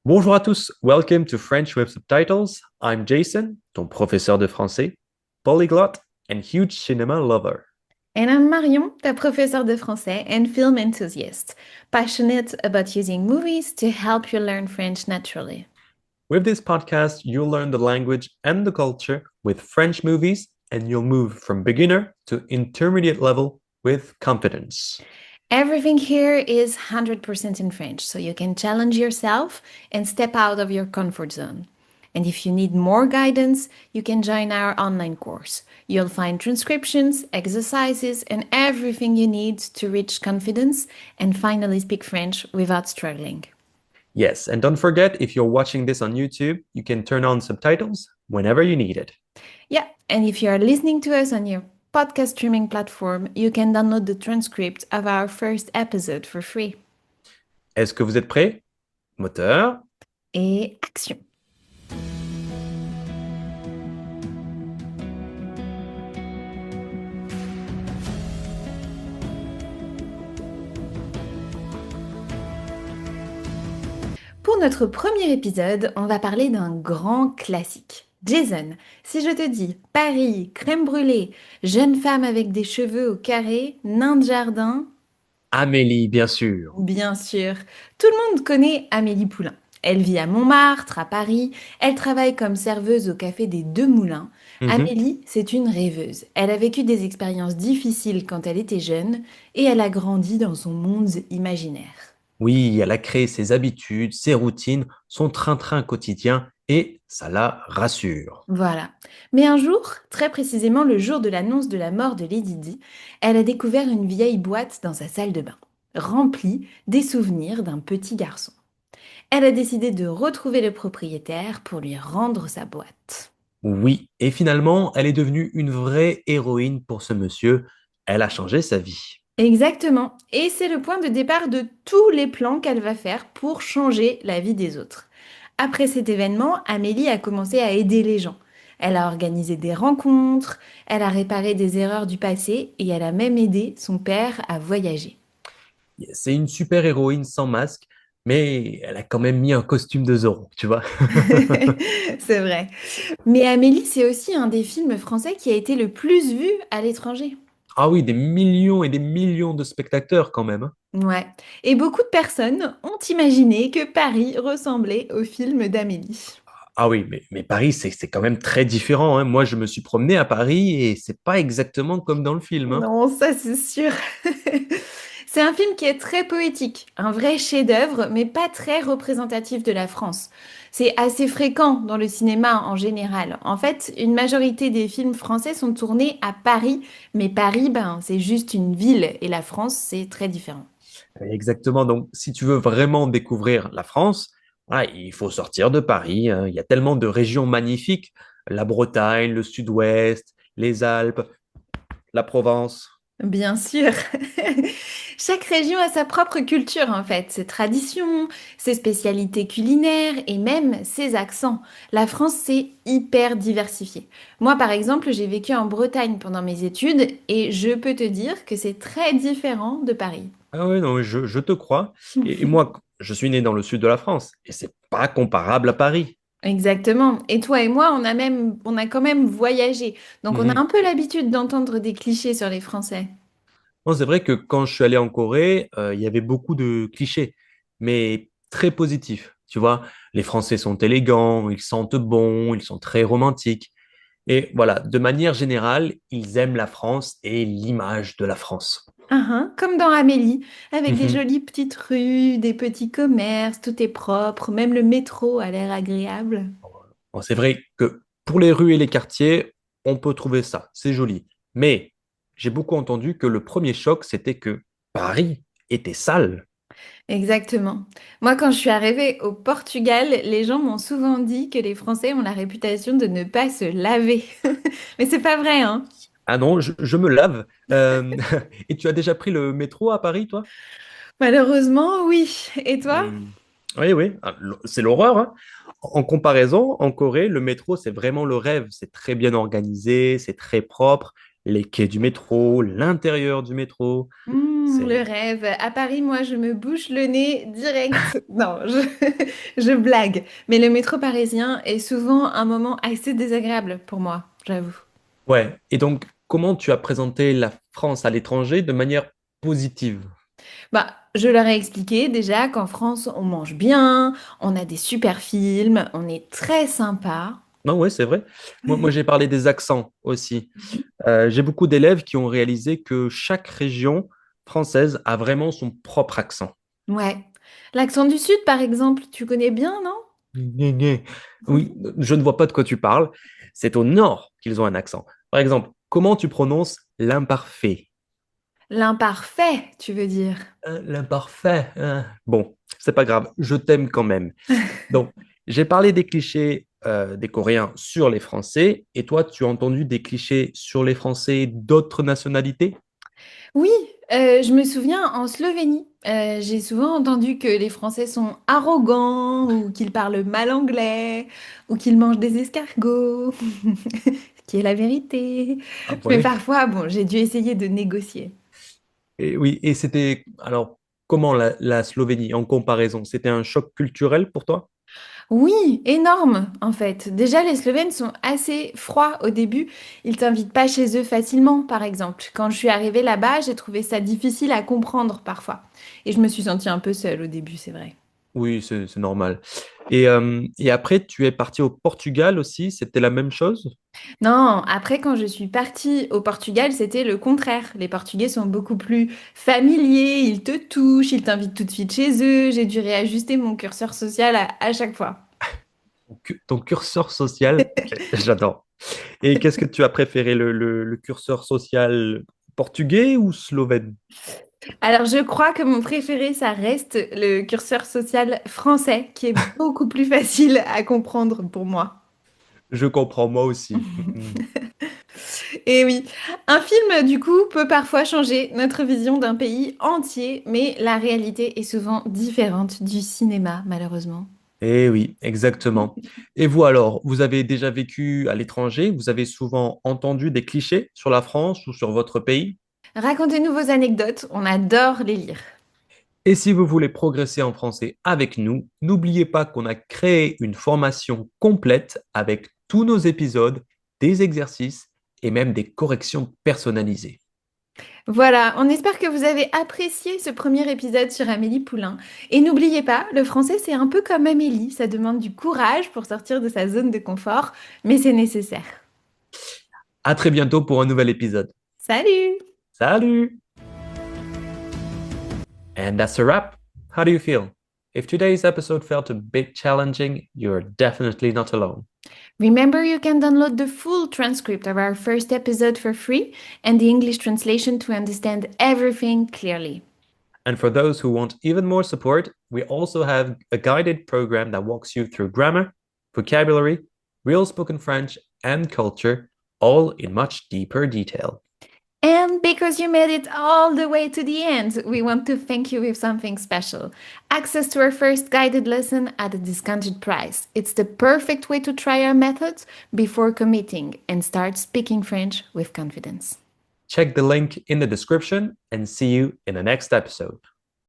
Bonjour à tous, welcome to French with Subtitles. I'm Jason, ton professeur de français, polyglot and huge cinema lover. And I'm Marion, ta professeure de français and film enthusiast, passionate about using movies to help you learn French naturally. With this podcast, you'll learn the language and the culture with French movies, and you'll move from beginner to intermediate level with confidence. Everything here is 100% in French, so you can challenge yourself and step out of your comfort zone. And if you need more guidance, you can join our online course. You'll find transcriptions, exercises, and everything you need to reach confidence and finally speak French without struggling. Yes, and don't forget, if you're watching this on YouTube, you can turn on subtitles whenever you need it. Yeah, and if you are listening to us on your podcast streaming platform, you can download the transcript of our first episode for free. Est-ce que vous êtes prêts? Moteur. Et action! Pour notre premier épisode, on va parler d'un grand classique. Jason, si je te dis Paris, crème brûlée, jeune femme avec des cheveux au carré, nain de jardin, Amélie, bien sûr. bien sûr, tout le monde connaît Amélie Poulain. Elle vit à Montmartre, à Paris. Elle travaille comme serveuse au café des Deux Moulins. Mhm. Amélie, c'est une rêveuse. Elle a vécu des expériences difficiles quand elle était jeune et elle a grandi dans son monde imaginaire. Oui, elle a créé ses habitudes, ses routines, son train-train quotidien et ça la rassure. Voilà. Mais un jour, très précisément le jour de l'annonce de la mort de Lady Di, elle a découvert une vieille boîte dans sa salle de bain, remplie des souvenirs d'un petit garçon. Elle a décidé de retrouver le propriétaire pour lui rendre sa boîte. Oui, et finalement, elle est devenue une vraie héroïne pour ce monsieur. Elle a changé sa vie. Exactement. Et c'est le point de départ de tous les plans qu'elle va faire pour changer la vie des autres. Après cet événement, Amélie a commencé à aider les gens. Elle a organisé des rencontres, elle a réparé des erreurs du passé et elle a même aidé son père à voyager. C'est une super héroïne sans masque, mais elle a quand même mis un costume de Zorro, tu vois. C'est vrai. Mais Amélie, c'est aussi un des films français qui a été le plus vu à l'étranger. Ah oui, des millions et des millions de spectateurs quand même, hein. Ouais. Et beaucoup de personnes ont imaginé que Paris ressemblait au film d'Amélie. Ah oui, mais Paris, c'est quand même très différent, hein. Moi, je me suis promené à Paris et c'est pas exactement comme dans le film, hein. Non, ça c'est sûr. C'est un film qui est très poétique, un vrai chef-d'œuvre, mais pas très représentatif de la France. C'est assez fréquent dans le cinéma en général. En fait, une majorité des films français sont tournés à Paris, mais Paris, ben, c'est juste une ville, et la France, c'est très différent. Exactement. Donc, si tu veux vraiment découvrir la France, voilà, il faut sortir de Paris, hein. Il y a tellement de régions magnifiques. La Bretagne, le Sud-Ouest, les Alpes, la Provence. Bien sûr. Chaque région a sa propre culture en fait, ses traditions, ses spécialités culinaires et même ses accents. La France, c'est hyper diversifié. Moi, par exemple, j'ai vécu en Bretagne pendant mes études et je peux te dire que c'est très différent de Paris. Ah oui, non, mais je te crois. Et moi, je suis né dans le sud de la France et c'est pas comparable à Paris. Exactement. Et toi et moi, on a quand même voyagé. Donc on a Mhm. un peu l'habitude d'entendre des clichés sur les Français. Bon, c'est vrai que quand je suis allé en Corée, il y avait beaucoup de clichés, mais très positifs. Tu vois, les Français sont élégants, ils sentent bon, ils sont très romantiques. Et voilà, de manière générale, ils aiment la France et l'image de la France. Comme dans Amélie, avec des Mhm. jolies petites rues, des petits commerces, tout est propre, même le métro a l'air agréable. Bon, c'est vrai que pour les rues et les quartiers, on peut trouver ça, c'est joli. Mais j'ai beaucoup entendu que le premier choc, c'était que Paris était sale. Exactement. Moi, quand je suis arrivée au Portugal, les gens m'ont souvent dit que les Français ont la réputation de ne pas se laver. Mais c'est pas vrai, hein? Ah non, je me lave. Et tu as déjà pris le métro à Paris, toi? Malheureusement, oui. Et toi? Hmm. Oui, oui, ah, c'est l'horreur, hein. En comparaison, en Corée, le métro, c'est vraiment le rêve. C'est très bien organisé, c'est très propre. Les quais du métro, l'intérieur du métro. Le C'est rêve. À Paris, moi, je me bouche le nez direct. Non, je blague. Mais le métro parisien est souvent un moment assez désagréable pour moi, j'avoue. ouais. Et donc, comment tu as présenté la France à l'étranger de manière positive? Bah, je leur ai expliqué déjà qu'en France, on mange bien, on a des super films, on est très sympa. Non, ouais, c'est vrai. Moi, j'ai parlé des accents aussi. J'ai beaucoup d'élèves qui ont réalisé que chaque région française a vraiment son propre accent. Ouais. L'accent du Sud, par exemple, tu connais bien, non? Gné, gné. Oui, je ne vois pas de quoi tu parles. C'est au nord qu'ils ont un accent. Par exemple, comment tu prononces l'imparfait? L'imparfait, tu veux dire. L'imparfait. Bon, c'est pas grave, je t'aime quand même. Donc, j'ai parlé des clichés des Coréens sur les Français, et toi, tu as entendu des clichés sur les Français d'autres nationalités? Oui, je me souviens en Slovénie, j'ai souvent entendu que les Français sont arrogants ou qu'ils parlent mal anglais ou qu'ils mangent des escargots, ce qui est la vérité. Ah Mais ouais. parfois, bon, j'ai dû essayer de négocier. Et oui, et c'était alors comment la Slovénie en comparaison? C'était un choc culturel pour toi? Oui, énorme en fait. Déjà, les Slovènes sont assez froids au début. Ils t'invitent pas chez eux facilement, par exemple. Quand je suis arrivée là-bas, j'ai trouvé ça difficile à comprendre parfois. Et je me suis sentie un peu seule au début, c'est vrai. Oui, c'est normal. Et après, tu es parti au Portugal aussi, c'était la même chose? Non, après, quand je suis partie au Portugal, c'était le contraire. Les Portugais sont beaucoup plus familiers, ils te touchent, ils t'invitent tout de suite chez eux. J'ai dû réajuster mon curseur social à chaque fois. Ton curseur social, ok, j'adore. Et qu'est-ce que tu as préféré, le curseur social portugais ou slovène? Alors, je crois que mon préféré, ça reste le curseur social français, qui est beaucoup plus facile à comprendre pour moi. Je comprends, moi aussi. Et oui, un film, du coup, peut parfois changer notre vision d'un pays entier, mais la réalité est souvent différente du cinéma, malheureusement. Eh oui, exactement. Et vous alors, vous avez déjà vécu à l'étranger? Vous avez souvent entendu des clichés sur la France ou sur votre pays? Racontez-nous vos anecdotes, on adore les lire. Et si vous voulez progresser en français avec nous, n'oubliez pas qu'on a créé une formation complète avec tous nos épisodes, des exercices et même des corrections personnalisées. Voilà, on espère que vous avez apprécié ce premier épisode sur Amélie Poulain. Et n'oubliez pas, le français c'est un peu comme Amélie, ça demande du courage pour sortir de sa zone de confort, mais c'est nécessaire. À très bientôt pour un nouvel épisode. Salut! Salut! And that's a wrap. How do you feel? If today's episode felt a bit challenging, you're definitely not alone. Remember, you can download the full transcript of our first episode for free and the English translation to understand everything clearly. And for those who want even more support, we also have a guided program that walks you through grammar, vocabulary, real spoken French, and culture, all in much deeper detail. And because you made it all the way to the end, we want to thank you with something special. Access to our first guided lesson at a discounted price. It's the perfect way to try our methods before committing and start speaking French with confidence. Check the link in the description and see you in the next episode.